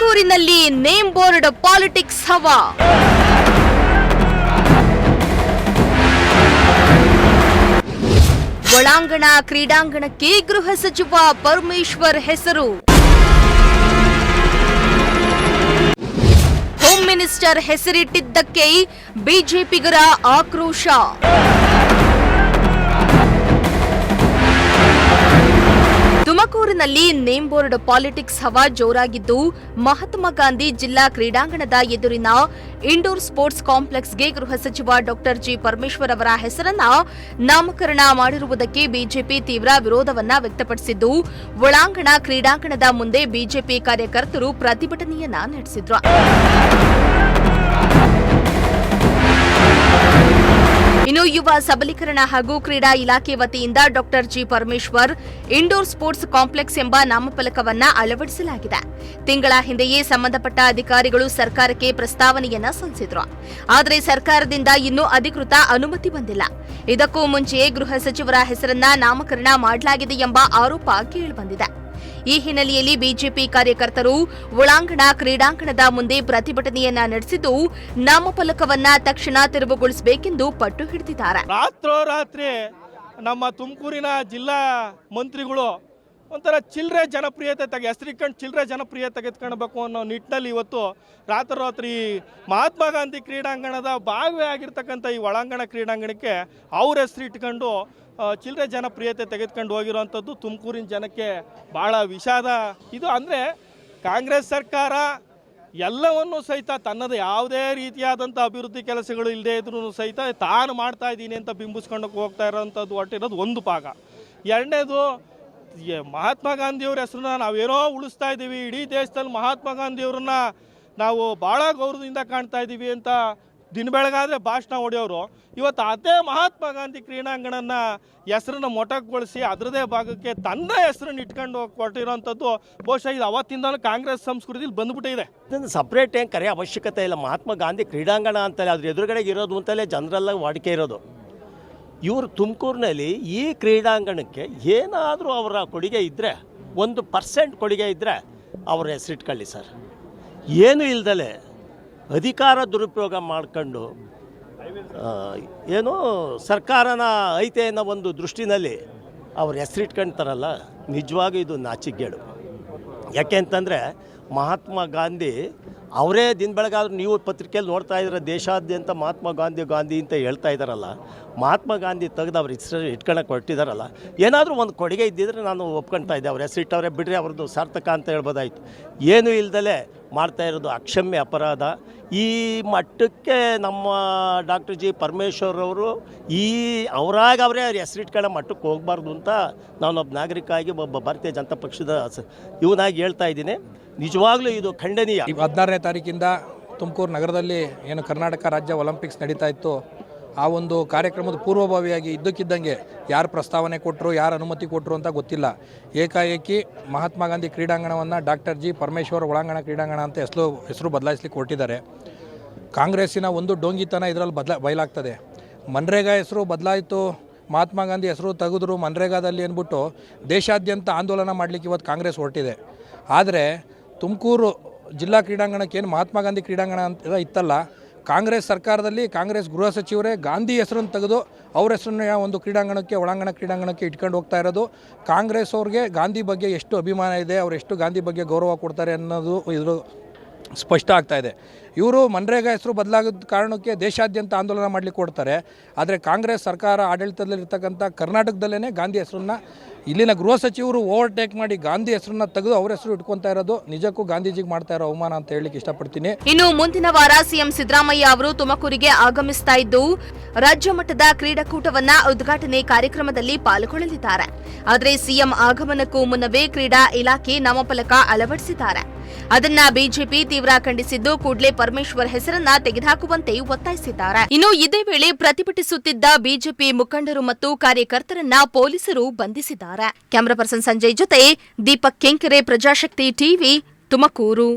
ತುಮಕೂರಿನಲ್ಲಿ name board politics ಹವಾ. ಒಳಾಂಗಣ ಕ್ರೀಡಾಂಗಣಕ್ಕೆ ಗೃಹ ಸಚಿವ ಪರಮೇಶ್ವರ್ ಹೆಸರು. ಹೋಮ್ ಮಿನಿಸ್ಟರ್ ಹೆಸರಿಟ್ಟಿದ್ದಕ್ಕೆ ಬಿಜೆಪಿಗರ ಆಕ್ರೋಶ. ತುಮಕೂರಿನಲ್ಲಿ ನೇಮ್ ಬೋರ್ಡ್ ಪಾಲಿಟಿಕ್ಸ್ ಹವಾ ಜೋರಾಗಿದ್ದು, ಮಹಾತ್ಮ ಗಾಂಧಿ ಜಿಲ್ಲಾ ಕ್ರೀಡಾಂಗಣದ ಎದುರಿನ ಇಂಡೋರ್ ಸ್ಪೋರ್ಟ್ಸ್ ಕಾಂಪ್ಲೆಕ್ಸ್ಗೆ ಗೃಹ ಸಚಿವ ಡಾಕ್ಟರ್ ಜಿ ಪರಮೇಶ್ವರ್ ಅವರ ಹೆಸರನ್ನ ನಾಮಕರಣ ಮಾಡಿರುವುದಕ್ಕೆ ಬಿಜೆಪಿ ತೀವ್ರ ವಿರೋಧವನ್ನ ವ್ಯಕ್ತಪಡಿಸಿದ್ದು, ಒಳಾಂಗಣ ಕ್ರೀಡಾಂಗಣದ ಮುಂದೆ ಬಿಜೆಪಿ ಕಾರ್ಯಕರ್ತರು ಪ್ರತಿಭಟನೆಯನ್ನ ನಡೆಸಿದ್ರು. ಇನ್ನು ಯುವ ಸಬಲೀಕರಣ ಹಾಗೂ ಕ್ರೀಡಾ ಇಲಾಖೆ ವತಿಯಿಂದ doctor G Parameshwar indoor sports complex ಎಂಬ ನಾಮಫಲಕವನ್ನ ಅಳವಡಿಸಲಾಗಿದೆ. ತಿಂಗಳ ಹಿಂದೆಯೇ ಸಂಬಂಧಪಟ್ಟ ಅಧಿಕಾರಿಗಳು ಸರ್ಕಾರಕ್ಕೆ ಪ್ರಸ್ತಾವನೆಯನ್ನ ಸಲ್ಲಿಸಿದ್ರು. ಆದರೆ ಸರ್ಕಾರದಿಂದ ಇನ್ನೂ ಅಧಿಕೃತ ಅನುಮತಿ ಬಂದಿಲ್ಲ. ಇದಕ್ಕೂ ಮುಂಚೆಯೇ ಗೃಹ ಸಚಿವರ ಹೆಸರನ್ನ ನಾಮಕರಣ ಮಾಡಲಾಗಿದೆ ಎಂಬ ಆರೋಪ ಕೇಳಿಬಂದಿದೆ. ಈ ಹಿನ್ನೆಲೆಯಲ್ಲಿ ಬಿಜೆಪಿ ಕಾರ್ಯಕರ್ತರು ಒಳಾಂಗಣ ಕ್ರೀಡಾಂಗಣದ ಮುಂದೆ ಪ್ರತಿಭಟನೆಯನ್ನ ನಡೆಸಿದ್ದು, ನಾಮಫಲಕವನ್ನ ತಕ್ಷಣ ತೆರವುಗೊಳಿಸಬೇಕೆಂದು ಪಟ್ಟು ಹಿಡಿದಿದ್ದಾರೆ. ರಾತ್ರೋರಾತ್ರಿ ನಮ್ಮ ತುಮಕೂರಿನ ಜಿಲ್ಲಾ ಮಂತ್ರಿಗಳು ಒಂಥರ ಚಿಲ್ಲರೆ ಜನಪ್ರಿಯತೆ ಹೆಸರಿಕೊಂಡು ಚಿಲ್ಲರೆ ಜನಪ್ರಿಯತೆ ತೆಗೆದುಕೊಳ್ಬೇಕು ಅನ್ನೋ ನಿಟ್ಟಿನಲ್ಲಿ ಇವತ್ತು ರಾತ್ರೋರಾತ್ರಿ ಮಹಾತ್ಮ ಗಾಂಧಿ ಕ್ರೀಡಾಂಗಣದ ಭಾಗವಾಗಿರ್ತಕ್ಕಂಥ ಈ ಒಳಾಂಗಣ ಕ್ರೀಡಾಂಗಣಕ್ಕೆ ಅವ್ರ ಹೆಸರು ಇಟ್ಕೊಂಡು ಚಿಲ್ಲರೆ ಜನಪ್ರಿಯತೆ ತೆಗೆದುಕೊಂಡು ಹೋಗಿರುವಂಥದ್ದು ತುಮಕೂರಿನ ಜನಕ್ಕೆ ಭಾಳ ವಿಷಾದ. ಇದು ಅಂದರೆ ಕಾಂಗ್ರೆಸ್ ಸರ್ಕಾರ ಎಲ್ಲವನ್ನೂ ಸಹಿತ ತನ್ನದು ಯಾವುದೇ ರೀತಿಯಾದಂಥ ಅಭಿವೃದ್ಧಿ ಕೆಲಸಗಳು ಇಲ್ಲದೆ ಇದ್ರೂ ಸಹಿತ ತಾನು ಮಾಡ್ತಾ ಇದ್ದೀನಿ ಅಂತ ಬಿಂಬಿಸ್ಕೊಂಡು ಹೋಗ್ತಾ ಇರೋವಂಥದ್ದು ಹೊಟ್ಟಿರೋದು ಒಂದು ಭಾಗ. ಎರಡನೇದು, ಮಹಾತ್ಮ ಗಾಂಧಿಯವ್ರ ಹೆಸರನ್ನ ನಾವೇನೋ ಉಳಿಸ್ತಾ ಇದ್ದೀವಿ, ಇಡೀ ದೇಶದಲ್ಲಿ ಮಹಾತ್ಮ ಗಾಂಧಿಯವ್ರನ್ನ ನಾವು ಭಾಳ ಗೌರವದಿಂದ ಕಾಣ್ತಾ ಇದ್ದೀವಿ ಅಂತ ದಿನ ಬೆಳಗಾದರೆ ಭಾಷಣ ಹೊಡೆಯೋರು ಇವತ್ತು ಅದೇ ಮಹಾತ್ಮ ಗಾಂಧಿ ಕ್ರೀಡಾಂಗಣನ ಹೆಸರನ್ನು ಮೊಟಕುಗೊಳಿಸಿ ಅದರದೇ ಭಾಗಕ್ಕೆ ತನ್ನ ಹೆಸರನ್ನು ಇಟ್ಕೊಂಡು ಕೊಟ್ಟಿರೋವಂಥದ್ದು ಬಹುಶಃ ಇದು ಅವತ್ತಿಂದಲೂ ಕಾಂಗ್ರೆಸ್ ಸಂಸ್ಕೃತಿಲಿ ಬಂದುಬಿಟ್ಟಿದೆ. ಇದನ್ನು ಸಪ್ರೇಟ್ ಏನು ಕರೆಯೋ ಅವಶ್ಯಕತೆ ಇಲ್ಲ. ಮಹಾತ್ಮ ಗಾಂಧಿ ಕ್ರೀಡಾಂಗಣ ಅಂತಲೇ ಅದ್ರ ಎದುರುಗಡೆಗೆ ಇರೋದು ಅಂತಲೇ ಜನರೆಲ್ಲ ವಾಡಿಕೆ ಇರೋದು. ಇವರು ತುಮಕೂರಿನಲ್ಲಿ ಈ ಕ್ರೀಡಾಂಗಣಕ್ಕೆ ಏನಾದರೂ ಅವರ ಕೊಡುಗೆ ಇದ್ದರೆ, 1% ಕೊಡುಗೆ ಇದ್ದರೆ ಅವ್ರ ಹೆಸರಿಟ್ಕೊಳ್ಳಿ ಸರ್. ಏನು ಇಲ್ದಲೆ ಅಧಿಕಾರ ದುರುಪಯೋಗ ಮಾಡ್ಕೊಂಡು ಏನು ಸರ್ಕಾರನ ಐತೆ ಅನ್ನೋ ಒಂದು ದೃಷ್ಟಿನಲ್ಲಿ ಅವ್ರ ಹೆಸರಿಟ್ಕೊಳ್ತಾರಲ್ಲ, ನಿಜವಾಗೂ ಇದು ನಾಚಿಕೆಗೇಡು. ಯಾಕೆ ಅಂತಂದರೆ ಮಹಾತ್ಮ ಗಾಂಧಿ ಅವರೇ ದಿನ ಬೆಳಗಾದ್ರೂ ನೀವು ಪತ್ರಿಕೆಯಲ್ಲಿ ನೋಡ್ತಾ ಇದ್ರೆ ದೇಶಾದ್ಯಂತ ಮಹಾತ್ಮ ಗಾಂಧಿ ಗಾಂಧಿ ಅಂತ ಹೇಳ್ತಾ ಇದ್ದಾರಲ್ಲ, ಮಹಾತ್ಮ ಗಾಂಧಿ ತೆಗೆದು ಅವ್ರ ಹೆಸರು ಇಟ್ಕೊಳಕ್ಕೆ ಹೊರಟಿದ್ದಾರಲ್ಲ, ಏನಾದರೂ ಒಂದು ಕೊಡುಗೆ ಇದ್ದಿದ್ರೆ ನಾನು ಒಪ್ಕೊಳ್ತಾ ಇದ್ದೆ. ಅವ್ರ ಹೆಸರಿಟ್ಟವ್ರೆ ಬಿಡ್ರಿ, ಅವ್ರದ್ದು ಸಾರ್ಥಕ ಅಂತ ಹೇಳ್ಬೋದಾಯಿತು. ಏನೂ ಇಲ್ದಲೇ ಮಾಡ್ತಾ ಇರೋದು ಅಕ್ಷಮ್ಯ ಅಪರಾಧ. ಈ ಮಟ್ಟಕ್ಕೆ ನಮ್ಮ ಡಾಕ್ಟರ್ ಜಿ ಪರಮೇಶ್ವರ್ ಅವರು ಅವರೇ ಅವ್ರ ಹೆಸರಿಟ್ಕೊಳ್ಳೋ ಮಟ್ಟಕ್ಕೆ ಹೋಗಬಾರ್ದು ಅಂತ ನಾನೊಬ್ಬ ನಾಗರಿಕ ಆಗಿ ಒಬ್ಬ ಭಾರತೀಯ ಜನತಾ ಪಕ್ಷದ ಇವನಾಗಿ ಹೇಳ್ತಾ ಇದ್ದೀನಿ. ನಿಜವಾಗ್ಲೂ ಇದು ಖಂಡನೀಯ. 16ನೇ ತಾರೀಕಿಂದ ತುಮಕೂರು ನಗರದಲ್ಲಿ ಏನು ಕರ್ನಾಟಕ ರಾಜ್ಯ ಒಲಿಂಪಿಕ್ಸ್ ನಡೀತಾ ಇತ್ತು, ಆ ಒಂದು ಕಾರ್ಯಕ್ರಮದ ಪೂರ್ವಭಾವಿಯಾಗಿ ಇದ್ದಕ್ಕಿದ್ದಂಗೆ ಯಾರು ಪ್ರಸ್ತಾವನೆ ಕೊಟ್ಟರು, ಯಾರು ಅನುಮತಿ ಕೊಟ್ಟರು ಅಂತ ಗೊತ್ತಿಲ್ಲ, ಏಕಾಏಕಿ ಮಹಾತ್ಮ ಗಾಂಧಿ ಕ್ರೀಡಾಂಗಣವನ್ನು ಡಾಕ್ಟರ್ ಜಿ ಪರಮೇಶ್ವರ್ ಒಳಾಂಗಣ ಕ್ರೀಡಾಂಗಣ ಅಂತ ಹೆಸರು ಬದಲಾಯಿಸಲಿಕ್ಕೆ ಹೊರಟಿದ್ದಾರೆ. ಕಾಂಗ್ರೆಸ್ಸಿನ ಒಂದು ಡೋಂಗಿತನ ಇದರಲ್ಲಿ ಬಯಲಾಗ್ತದೆ. ಮನ್ರೇಗಾ ಹೆಸರು ಬದಲಾಯಿತು, ಮಹಾತ್ಮ ಗಾಂಧಿ ಹೆಸರು ತೆಗೆದ್ರು ಮನ್ರೇಗಾದಲ್ಲಿ ಅಂದ್ಬಿಟ್ಟು ದೇಶಾದ್ಯಂತ ಆಂದೋಲನ ಮಾಡಲಿಕ್ಕೆ ಇವತ್ತು ಕಾಂಗ್ರೆಸ್ ಹೊರಟಿದೆ. ಆದರೆ ತುಮಕೂರು ಜಿಲ್ಲಾ ಕ್ರೀಡಾಂಗಣಕ್ಕೆ ಏನು ಮಹಾತ್ಮ ಗಾಂಧಿ ಕ್ರೀಡಾಂಗಣ ಅಂತ ಇತ್ತಲ್ಲ, ಕಾಂಗ್ರೆಸ್ ಸರ್ಕಾರದಲ್ಲಿ ಕಾಂಗ್ರೆಸ್ ಗೃಹ ಸಚಿವರೇ ಗಾಂಧಿ ಹೆಸರನ್ನು ತೆಗೆದು ಅವ್ರ ಹೆಸರನ್ನ ಒಂದು ಕ್ರೀಡಾಂಗಣಕ್ಕೆ ಒಳಾಂಗಣ ಕ್ರೀಡಾಂಗಣಕ್ಕೆ ಇಟ್ಕೊಂಡು ಹೋಗ್ತಾ ಇರೋದು. ಕಾಂಗ್ರೆಸ್ ಅವ್ರಿಗೆ ಗಾಂಧಿ ಬಗ್ಗೆ ಎಷ್ಟು ಅಭಿಮಾನ ಇದೆ, ಅವರು ಎಷ್ಟು ಗಾಂಧಿ ಬಗ್ಗೆ ಗೌರವ ಕೊಡ್ತಾರೆ ಅನ್ನೋದು ಇದು ಸ್ಪಷ್ಟ ಆಗ್ತಾ ಇದೆ. ಇವರು ಮನ್ರೇಗಾ ಹೆಸರು ಬದಲಾಗೋದ ಕಾರಣಕ್ಕೆ ದೇಶಾದ್ಯಂತ ಆಂದೋಲನ ಮಾಡಲಿಕ್ಕೆ ಕೊಡ್ತಾರೆ. ಆದರೆ ಕಾಂಗ್ರೆಸ್ ಸರ್ಕಾರ ಆಡಳಿತದಲ್ಲಿರ್ತಕ್ಕಂಥ ಕರ್ನಾಟಕದಲ್ಲೇ ಗಾಂಧಿ ಹೆಸರನ್ನು ಇಲ್ಲಿನ ಗೃಹ ಸಚಿವರು ಓವರ್ಟೇಕ್ ಮಾಡಿ ಗಾಂಧಿ ಹೆಸರನ್ನ ತೆಗೆದು ಅವ್ರ ಹೆಸರು ಇಟ್ಕೊತಾ ಇರೋದು ನಿಜಕ್ಕೂ ಗಾಂಧೀಜಿಗೆ ಮಾಡ್ತಾ ಇರೋ ಅವಮಾನ ಅಂತ ಹೇಳಲಿಕ್ಕೆ ಇಷ್ಟಪಡ್ತೀನಿ. ಇನ್ನು ಮುಂದಿನ ವಾರ ಸಿಎಂ ಸಿದ್ದರಾಮಯ್ಯ ಅವರು ತುಮಕೂರಿಗೆ ಆಗಮಿಸ್ತಾ ಇದ್ದು, ರಾಜ್ಯ ಮಟ್ಟದ ಕ್ರೀಡಾಕೂಟವನ್ನ ಉದ್ಘಾಟನೆ ಕಾರ್ಯಕ್ರಮದಲ್ಲಿ ಪಾಲ್ಗೊಳ್ಳಲಿದ್ದಾರೆ. ಆದರೆ ಸಿಎಂ ಆಗಮನಕ್ಕೂ ಮುನ್ನವೇ ಕ್ರೀಡಾ ಇಲಾಖೆ ನಾಮಫಲಕ ಅಳವಡಿಸಿದ್ದಾರೆ. ಅದನ್ನ ಬಿಜೆಪಿ ತೀವ್ರ ಖಂಡಿಸಿದ್ದು, ಕೂಡಲೇ ಪರಮೇಶ್ವರ್ ಹೆಸರನ್ನ ತೆಗೆದುಹಾಕುವಂತೆ ಒತ್ತಾಯಿಸಿದ್ದಾರೆ. ಇನ್ನು ಇದೇ ವೇಳೆ ಪ್ರತಿಭಟಿಸುತ್ತಿದ್ದ ಬಿಜೆಪಿ ಮುಖಂಡರು ಮತ್ತು ಕಾರ್ಯಕರ್ತರನ್ನ ಪೊಲೀಸರು ಬಂಧಿಸಿದ್ದಾರೆ. ಕ್ಯಾಮರಾ ಪರ್ಸನ್ ಸಂಜಯ್ ಜೊತೆ ದೀಪಕ್ ಕೆಂಕೆರೆ, ಪ್ರಜಾಶಕ್ತಿ ಟಿವಿ, ತುಮಕೂರು.